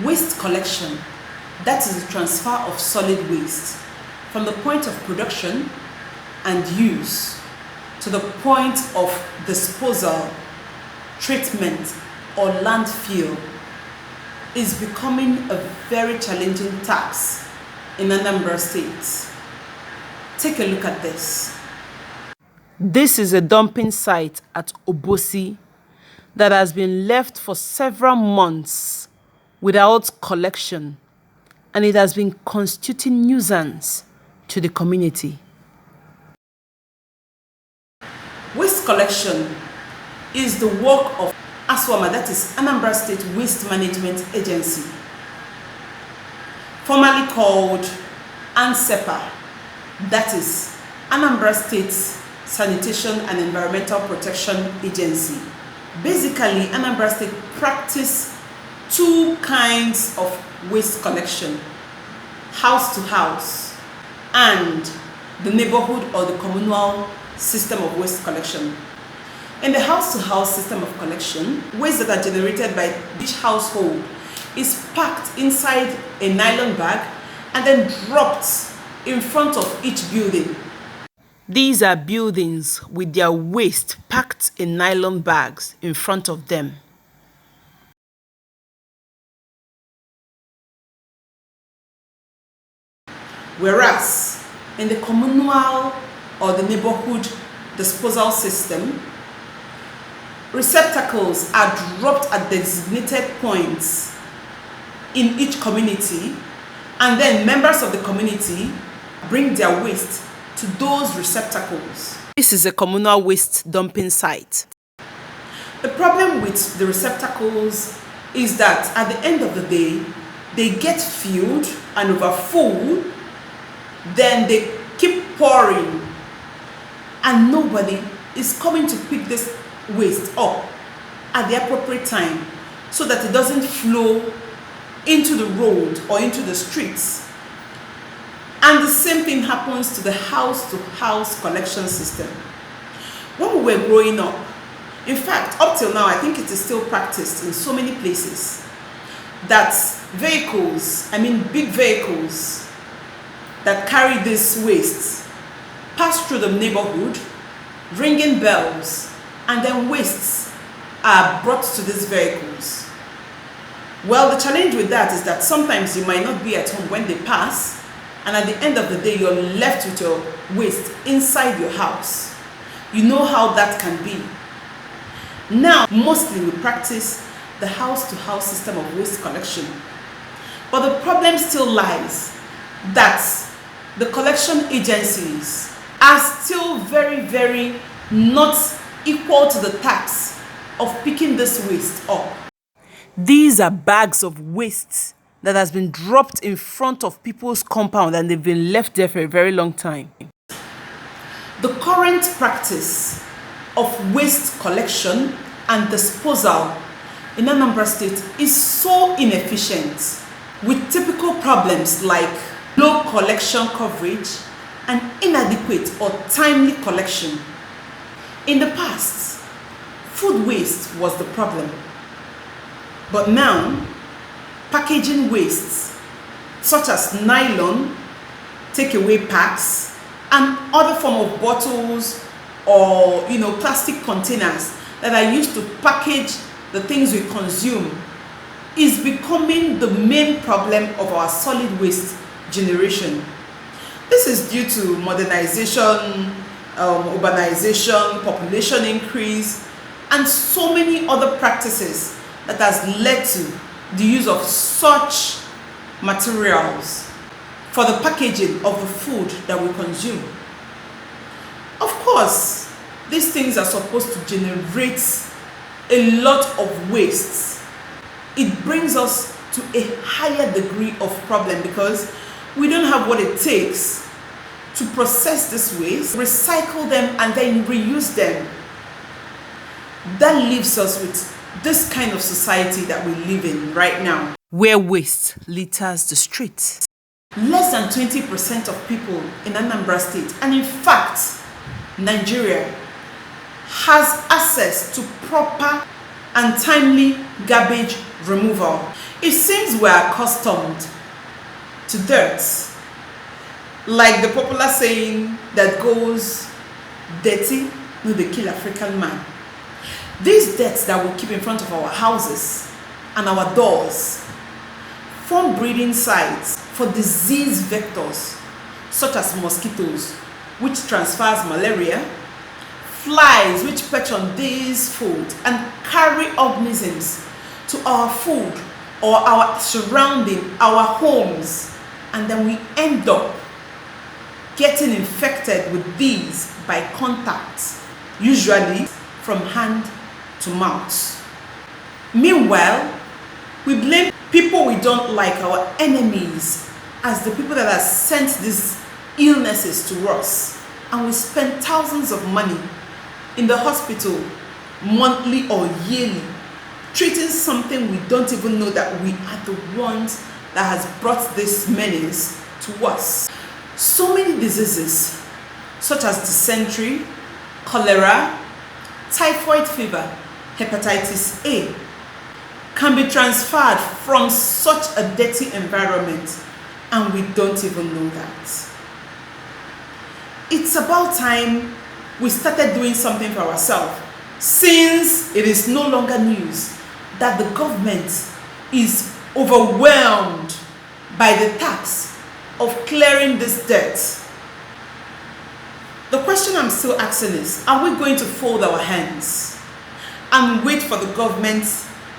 Waste collection, that is the transfer of solid waste from the point of production and use to the point of disposal, treatment, or landfill, is becoming a very challenging task in Anambra State. Take a look at this. This is a dumping site at Obosi that has been left for several months without collection, and it has been constituting nuisance to the community. Waste collection is the work of ASWAMA, that is Anambra State Waste Management Agency, formerly called ANSEPA, that is Anambra State Sanitation and Environmental Protection Agency. Basically, Anambra State practice two kinds of waste collection: house to house and the neighborhood or the communal system of waste collection. In the house-to-house system of collection, waste that are generated by each household is packed inside a nylon bag and then dropped in front of each building. These are buildings with their waste packed in nylon bags in front of them. Whereas in the communal or the neighborhood disposal system, receptacles are dropped at designated points in each community, and then members of the community bring their waste to those receptacles. This is a communal waste dumping site. The problem with the receptacles is that at the end of the day, they get filled and overfull, then they keep pouring, and nobody is coming to pick this waste up at the appropriate time so that it doesn't flow into the road or into the streets. And the same thing happens to the house-to-house collection system. When we were growing up, in fact, up till now, I think it is still practiced in so many places, that vehicles, big vehicles that carry this waste, pass through the neighborhood, ringing bells, and then wastes are brought to these vehicles. Well, the challenge with that is that sometimes you might not be at home when they pass, and at the end of the day, you're left with your waste inside your house. You know how that can be. Now, mostly we practice the house-to-house system of waste collection. But the problem still lies that the collection agencies are still very, very not equal to the task of picking this waste up. These are bags of waste that has been dropped in front of people's compound, and they've been left there for a very long time. The current practice of waste collection and disposal in Anambra State is so inefficient, with typical problems like low collection coverage and inadequate or timely collection. In the past, food waste was the problem, but now packaging wastes such as nylon, takeaway packs, and other form of bottles or plastic containers that are used to package the things we consume is becoming the main problem of our solid waste generation. This is due to modernization, urbanization, population increase, and so many other practices that has led to the use of such materials for the packaging of the food that we consume. Of course, these things are supposed to generate a lot of waste. It brings us to a higher degree of problem because we don't have what it takes to process this waste, recycle them, and then reuse them. That leaves us with this kind of society that we live in right now, where waste litters the streets. Less than 20% of people in Anambra State, and in fact, Nigeria, has access to proper and timely garbage removal. It seems we are accustomed to dirt, like the popular saying that goes, dirty no dey kill African man. These debts that we keep in front of our houses and our doors form breeding sites for disease vectors such as mosquitoes, which transfers malaria, flies which perch on these food and carry organisms to our food or our surrounding, our homes, and then we end up getting infected with these by contact, usually from hand to mouth. Meanwhile, we blame people we don't like, our enemies, as the people that have sent these illnesses to us, and we spend thousands of money in the hospital monthly or yearly treating something we don't even know that we are the ones that has brought this menace to us. So many diseases such as dysentery, cholera, typhoid fever, hepatitis A can be transferred from such a dirty environment, and we don't even know that. It's about time we started doing something for ourselves, since it is no longer news that the government is overwhelmed by the task of clearing this debt. The question I'm still asking is, are we going to fold our hands and wait for the government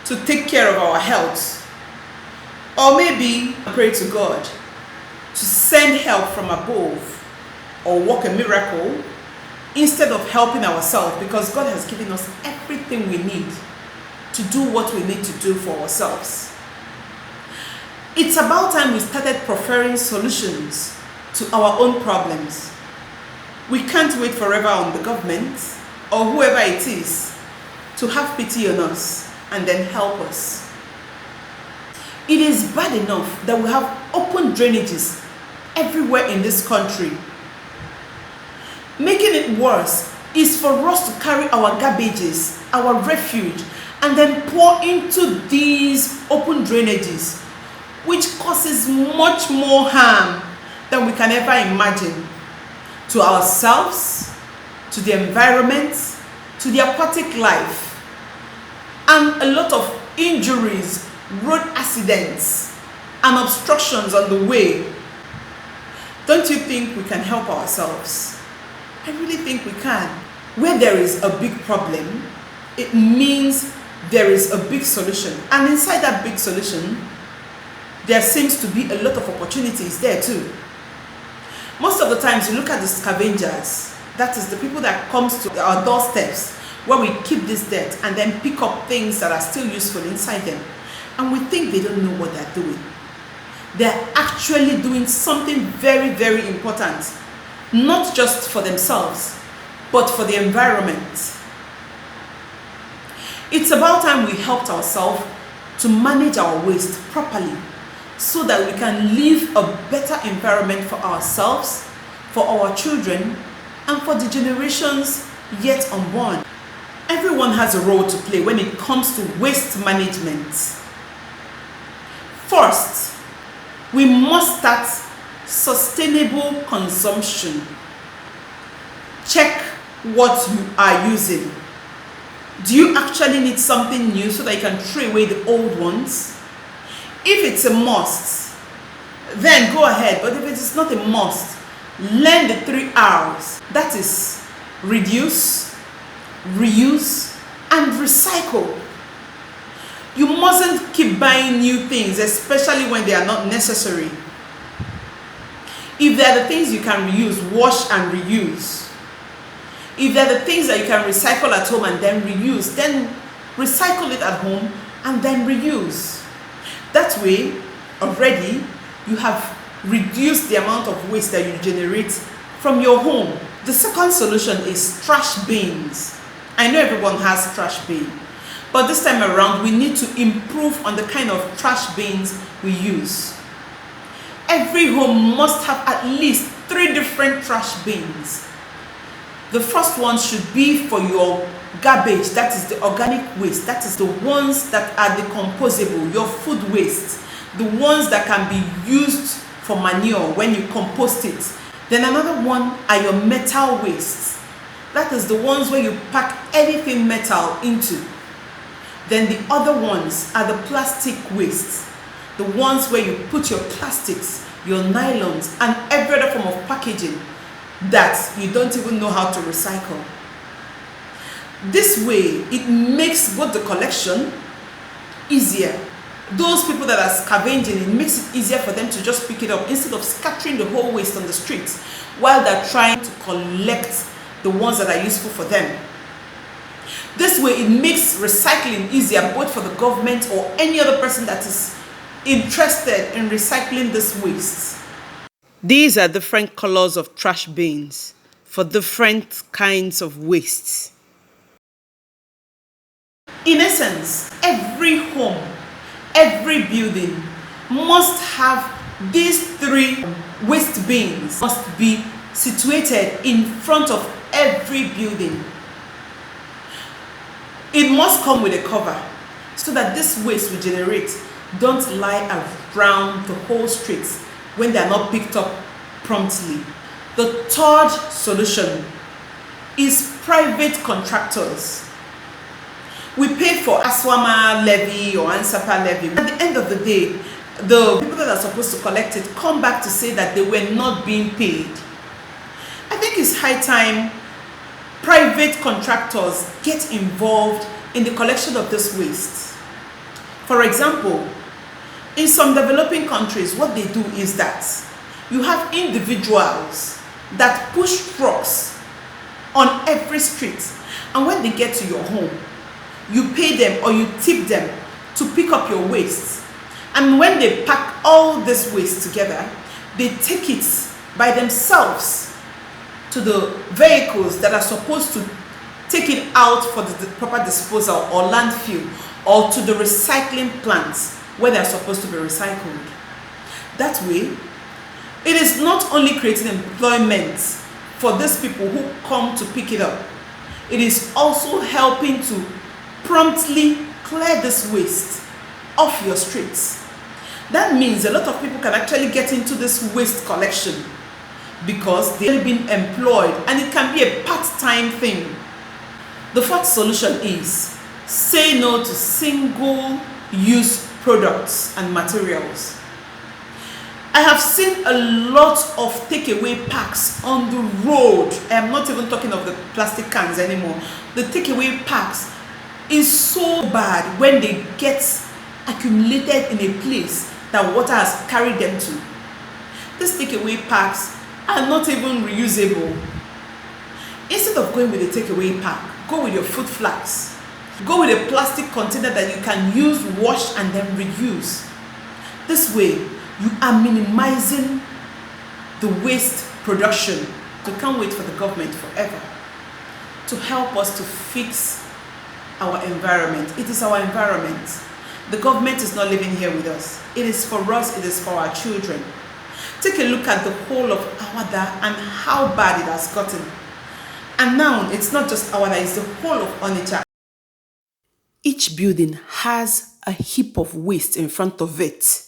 to take care of our health? Or maybe pray to God to send help from above or work a miracle instead of helping ourselves, because God has given us everything we need to do what we need to do for ourselves. It's about time we started preferring solutions to our own problems. We can't wait forever on the government or whoever it is to have pity on us and then help us. It is bad enough that we have open drainages everywhere in this country. Making it worse is for us to carry our garbages, our refuge, and then pour into these open drainages, which causes much more harm than we can ever imagine to ourselves, to the environment, to the aquatic life, and a lot of injuries, road accidents, and obstructions on the way. Don't you think we can help ourselves? I really think we can. Where there is a big problem, it means there is a big solution. And inside that big solution, there seems to be a lot of opportunities there too. Most of the times you look at the scavengers, that is the people that comes to our doorsteps where we keep this debt and then pick up things that are still useful inside them. And we think they don't know what they're doing. They're actually doing something very, very important, not just for themselves, but for the environment. It's about time we helped ourselves to manage our waste properly so that we can leave a better environment for ourselves, for our children, and for the generations yet unborn. Everyone has a role to play when it comes to waste management. First, we must start sustainable consumption. Check what you are using. Do you actually need something new so that you can throw away the old ones? If it's a must, then go ahead. But if it is not a must, learn the 3 R's. That is reduce, reuse, and recycle. You mustn't keep buying new things, especially when they are not necessary. If they are the things you can reuse, wash and reuse. If they are the things that you can recycle at home and then reuse, then recycle it at home and then reuse. That way, already, you have reduced the amount of waste that you generate from your home. The second solution is trash bins. I know everyone has trash bin, but this time around, we need to improve on the kind of trash bins we use. Every home must have at least 3 different trash bins. The first one should be for your garbage, that is the organic waste, that is the ones that are decomposable, your food waste, the ones that can be used for manure when you compost it. Then another one are your metal wastes. That is the ones where you pack anything metal into. Then the other ones are the plastic wastes, the ones where you put your plastics, your nylons, and every other form of packaging that you don't even know how to recycle. This way, it makes both the collection easier. Those people that are scavenging, it makes it easier for them to just pick it up instead of scattering the whole waste on the streets while they're trying to collect the ones that are useful for them. This way, it makes recycling easier both for the government or any other person that is interested in recycling this waste. These are different colors of trash bins for different kinds of wastes. In essence, every home, every building must have these 3 waste bins, must be situated in front of every building. It must come with a cover so that this waste we generate don't lie around the whole street when they are not picked up promptly. The third solution is private contractors. We pay for ASWAMA levy or ANSAPA levy. At the end of the day, the people that are supposed to collect it come back to say that they were not being paid. I think it's high time private contractors get involved in the collection of this waste. For example, in some developing countries, what they do is that you have individuals that push trucks on every street, and when they get to your home, you pay them or you tip them to pick up your waste. And when they pack all this waste together, they take it by themselves to the vehicles that are supposed to take it out for the proper disposal or landfill, or to the recycling plants where they are supposed to be recycled. That way, it is not only creating employment for these people who come to pick it up, it is also helping to promptly clear this waste off your streets. That means a lot of people can actually get into this waste collection because they've been employed, and it can be a part-time thing. The fourth solution is say no to single-use products and materials. I have seen a lot of takeaway packs on the road. I am not even talking of the plastic cans anymore. The takeaway packs is so bad when they get accumulated in a place that water has carried them to. These takeaway packs are not even reusable. Instead of going with a takeaway pack, go with your food flasks. Go with a plastic container that you can use, wash, and then reuse. This way, you are minimizing the waste production. You can't wait for the government forever to help us to fix our environment. It is our environment. The government is not living here with us. It is for us, it is for our children. Take a look at the whole of Awada and how bad it has gotten. And now, it's not just Awada, it's the whole of Onitsha. Each building has a heap of waste in front of it.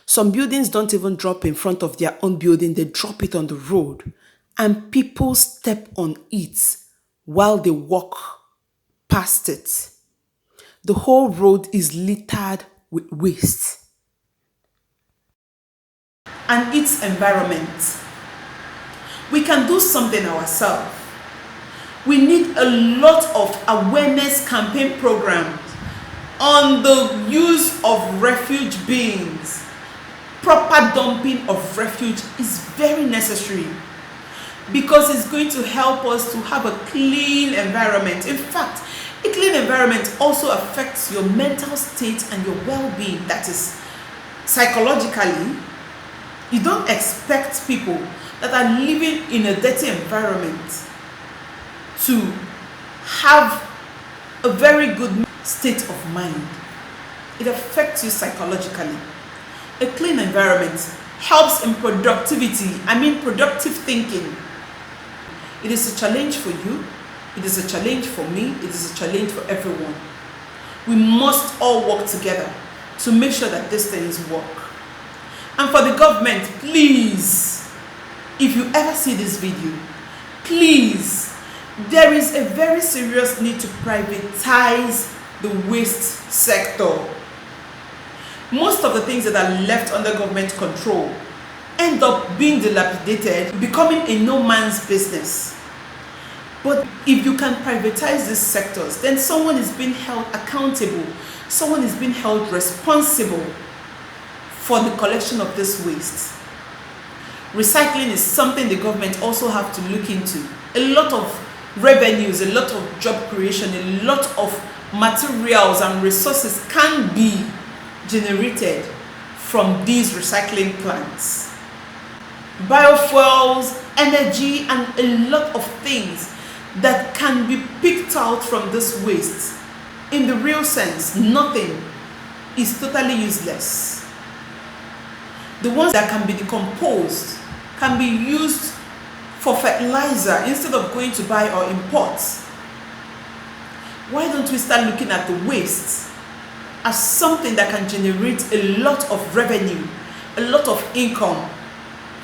Some buildings don't even drop in front of their own building, they drop it on the road. And people step on it while they walk past it. The whole road is littered with waste. And its environment. We can do something ourselves. We need a lot of awareness campaign programs on the use of refuge bins. Proper dumping of refuge is very necessary because it's going to help us to have a clean environment. In fact, a clean environment also affects your mental state and your well-being. That is, psychologically, you don't expect people that are living in a dirty environment to have a very good state of mind. It affects you psychologically. A clean environment helps in productivity, productive thinking. It is a challenge for you It is a challenge for me. It is a challenge for everyone. We must all work together to make sure that these things work. And for the government, please, if you ever see this video, please, there is a very serious need to privatize the waste sector. Most of the things that are left under government control end up being dilapidated, becoming a no man's business. But if you can privatize these sectors, then someone is being held accountable, someone is being held responsible for the collection of this waste. Recycling is something the government also have to look into. A lot of revenues, a lot of job creation, a lot of materials and resources can be generated from these recycling plants. Biofuels, energy, and a lot of things that can be picked out from this waste. In the real sense, nothing is totally useless. The ones that can be decomposed can be used for fertilizer instead of going to buy or import. Why don't we start looking at the waste as something that can generate a lot of revenue, a lot of income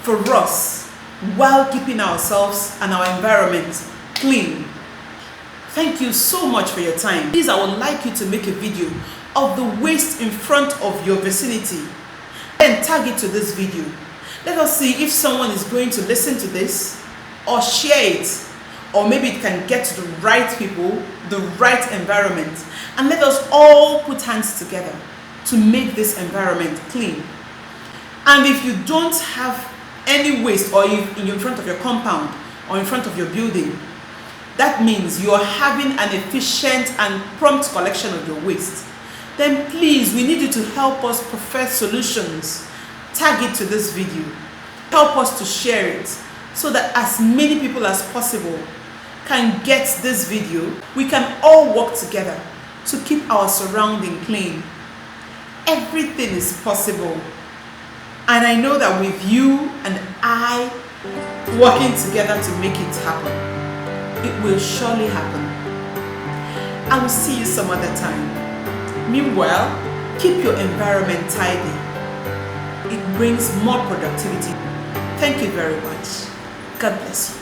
for us, while keeping ourselves and our environment clean? Thank you so much for your time. Please, I would like you to make a video of the waste in front of your vicinity. Then tag it to this video. Let us see if someone is going to listen to this or share it, or maybe it can get to the right people, the right environment, and let us all put hands together to make this environment clean. And if you don't have any waste, or in front of your compound or in front of your building, that means you are having an efficient and prompt collection of your waste, then please, we need you to help us perfect solutions. Tag it to this video. Help us to share it so that as many people as possible can get this video. We can all work together to keep our surrounding clean. Everything is possible. And I know that with you and I working together to make it happen, it will surely happen. I will see you some other time. Meanwhile, keep your environment tidy. It brings more productivity. Thank you very much. God bless you.